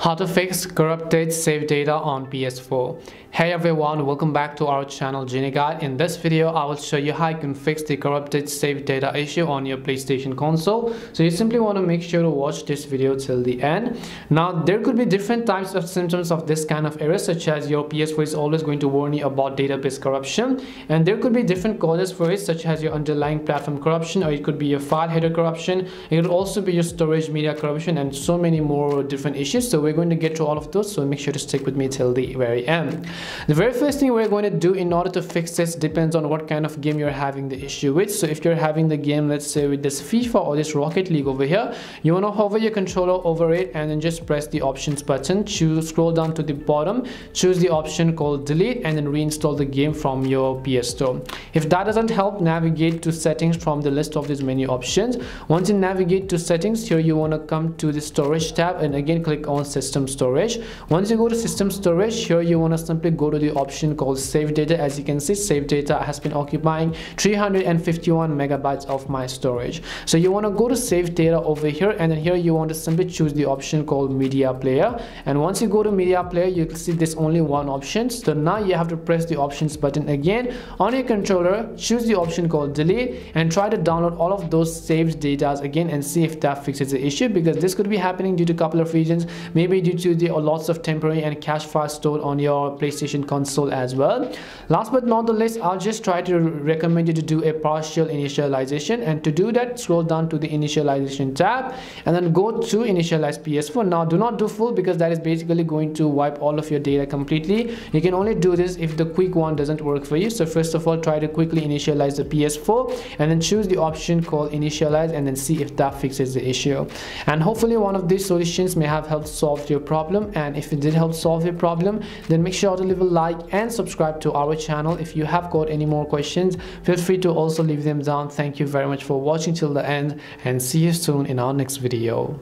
How to fix corrupted save data on PS4. Hey everyone, welcome back to our channel Genie Guide. In this video, I will show you how you can fix the corrupted save data issue on your PlayStation console. So you simply want to make sure to watch this video till the end. Now, there could be different types of symptoms of this kind of error, such as your PS4 is always going to warn you about database corruption, and there could be different causes for it, such as your underlying platform corruption, or it could be your file header corruption. It could also be your storage media corruption, and so many more different issues. So we're going to get to all of those, so make sure to stick with me till the very end. The very first thing we're going to do in order to fix this depends on what kind of game you're having the issue with. So if you're having the game, let's say with this FIFA or this Rocket League over here, you want to hover your controller over it and then just press the options button, scroll down to the bottom, choose the option called delete, and then reinstall the game from your PS Store. If that doesn't help, navigate to settings from the list of these menu options. Once you navigate to settings, here you want to come to the storage tab and again click on system storage. Once you go to system storage, here you want to simply go to the option called save data. As you can see, save data has been occupying 351 megabytes of my storage. So you want to go to save data over here, and then here you want to simply choose the option called media player. And once you go to media player, you can see there's only one option. So now you have to press the options button again on your controller, choose the option called delete, and try to download all of those saved data again and see if that fixes the issue, because this could be happening due to a couple of reasons, maybe due to the lots of temporary and cache files stored on your PlayStation console as well. Last but not the least, I'll just try to recommend you to do a partial initialization, and to do that, scroll down to the initialization tab and then go to initialize PS4. Now do not do full, because that is basically going to wipe all of your data completely. You can only do this if the quick one doesn't work for you. So first of all, try to quickly initialize the PS4 and then choose the option called initialize and then see if that fixes the issue. And hopefully one of these solutions may have helped solve your problem, and if it did help solve your problem, then make sure to leave a like and subscribe to our channel. If you have got any more questions, feel free to also leave them down. Thank you very much for watching till the end, and see you soon in our next video.